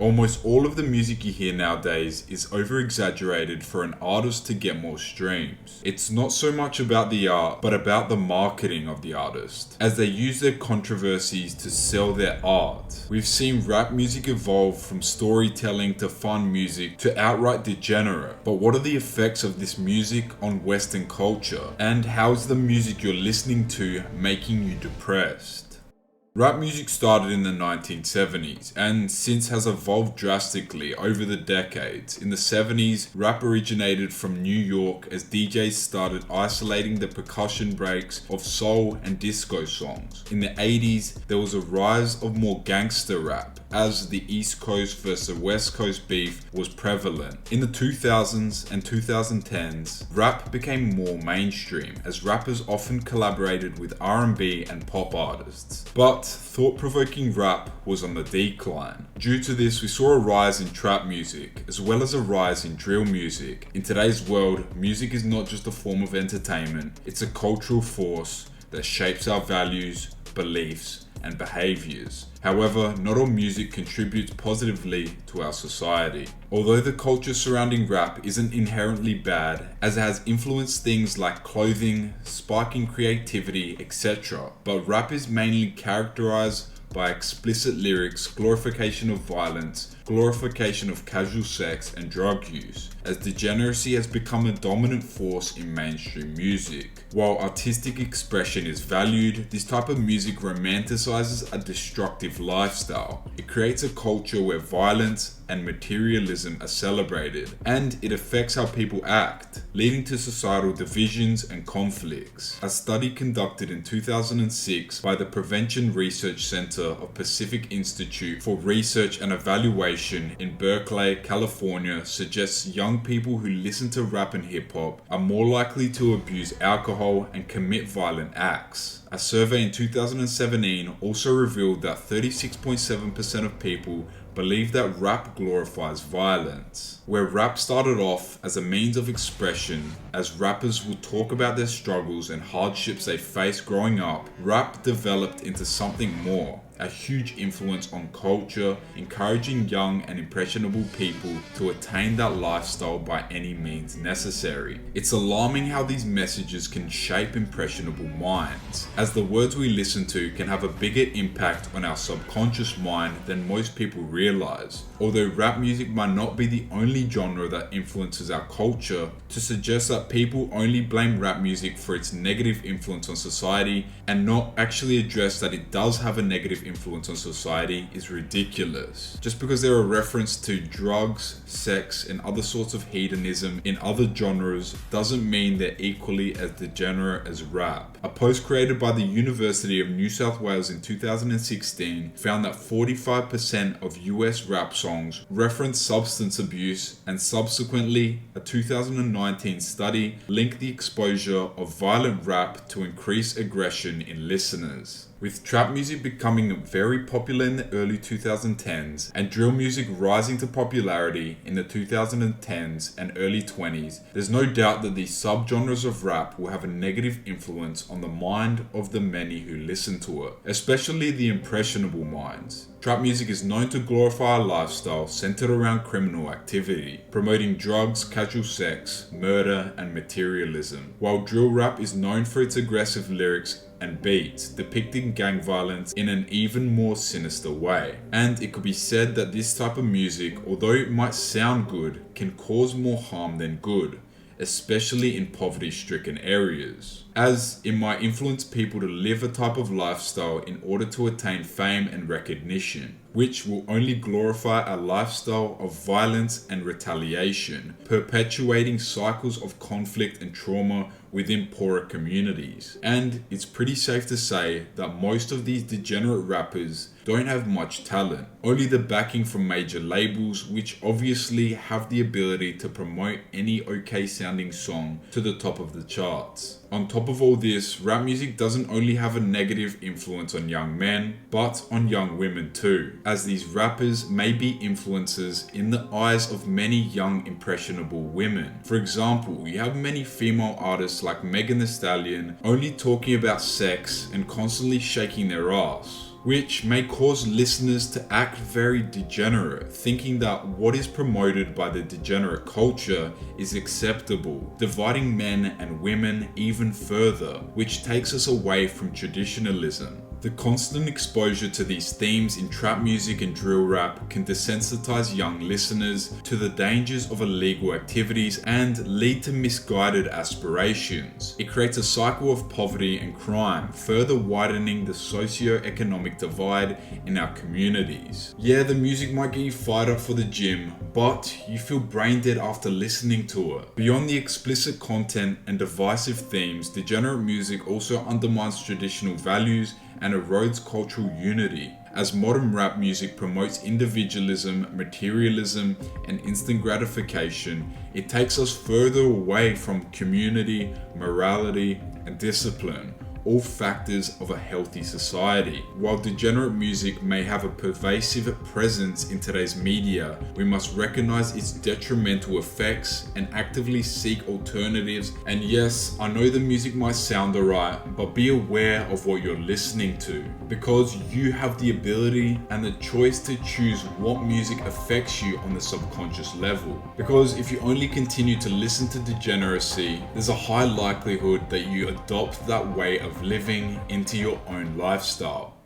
Almost all of the music you hear nowadays is over-exaggerated for an artist to get more streams. It's not so much about the art, but about the marketing of the artist, as they use their controversies to sell their art. We've seen rap music evolve from storytelling to fun music to outright degenerate. But what are the effects of this music on Western culture? And how is the music you're listening to making you depressed? Rap music started in the 1970s and since has evolved drastically over the decades. In the 70s, rap originated from New York as DJs started isolating the percussion breaks of soul and disco songs. In the 80s, there was a rise of more gangster rap as the East Coast versus West Coast beef was prevalent. In the 2000s and 2010s, rap became more mainstream as rappers often collaborated with R&B and pop artists. But thought-provoking rap was on the decline. Due to this, we saw a rise in trap music, as well as a rise in drill music. In today's world, music is not just a form of entertainment, it's a cultural force that shapes our values, beliefs, and behaviors. However, not all music contributes positively to our society. Although the culture surrounding rap isn't inherently bad, as it has influenced things like clothing, sparking creativity, etc., but rap is mainly characterized by explicit lyrics, glorification of violence, glorification of casual sex and drug use, as degeneracy has become a dominant force in mainstream music. While artistic expression is valued, this type of music romanticizes a destructive lifestyle. It creates a culture where violence and materialism are celebrated, and it affects how people act, leading to societal divisions and conflicts. A study conducted in 2006 by the Prevention Research Center of Pacific Institute for Research and Evaluation in Berkeley, California, suggests young people who listen to rap and hip-hop are more likely to abuse alcohol and commit violent acts. A survey in 2017 also revealed that 36.7% of people believe that rap glorifies violence. Where rap started off as a means of expression, as rappers would talk about their struggles and hardships they faced growing up, rap developed into something more. A huge influence on culture, encouraging young and impressionable people to attain that lifestyle by any means necessary. It's alarming how these messages can shape impressionable minds, as the words we listen to can have a bigger impact on our subconscious mind than most people realize. Although rap music might not be the only genre that influences our culture, to suggest that people only blame rap music for its negative influence on society and not actually address that it does have a negative influence on society is ridiculous. Just because there are reference to drugs, sex, and other sorts of hedonism in other genres doesn't mean they're equally as degenerate as rap. A post created by the University of New South Wales in 2016 found that 45% of US rap songs reference substance abuse, and subsequently a 2019 study linked the exposure of violent rap to increased aggression in listeners. With trap music becoming very popular in the early 2010s and drill music rising to popularity in the 2010s and early 20s, there's no doubt that these subgenres of rap will have a negative influence on the mind of the many who listen to it, especially the impressionable minds. Trap music is known to glorify a lifestyle centered around criminal activity, promoting drugs, casual sex, murder, and materialism, while drill rap is known for its aggressive lyrics and beats, depicting gang violence in an even more sinister way. And it could be said that this type of music, although it might sound good, can cause more harm than good, especially in poverty-stricken areas, as it might influence people to live a type of lifestyle in order to attain fame and recognition, which will only glorify a lifestyle of violence and retaliation, perpetuating cycles of conflict and trauma within poorer communities. And it's pretty safe to say that most of these degenerate rappers don't have much talent, only the backing from major labels, which obviously have the ability to promote any okay sounding song to the top of the charts. On top of all this, rap music doesn't only have a negative influence on young men, but on young women too, as these rappers may be influencers in the eyes of many young impressionable women. For example, you have many female artists like Megan Thee Stallion only talking about sex and constantly shaking their ass, which may cause listeners to act very degenerate, thinking that what is promoted by the degenerate culture is acceptable, dividing men and women even further, which takes us away from traditionalism. The constant exposure to these themes in trap music and drill rap can desensitize young listeners to the dangers of illegal activities and lead to misguided aspirations. It creates a cycle of poverty and crime, further widening the socio-economic divide in our communities. Yeah, the music might get you fired up for the gym, but you feel brain dead after listening to it. Beyond the explicit content and divisive themes, degenerate music also undermines traditional values and erodes cultural unity, as modern rap music promotes individualism, materialism, and instant gratification. It takes us further away from community, morality, and discipline, all factors of a healthy society. While degenerate music may have a pervasive presence in today's media, we must recognize its detrimental effects and actively seek alternatives. And yes, I know the music might sound alright, but be aware of what you're listening to, because you have the ability and the choice to choose what music affects you on the subconscious level. Because if you only continue to listen to degeneracy, there's a high likelihood that you adopt that way of living into your own lifestyle.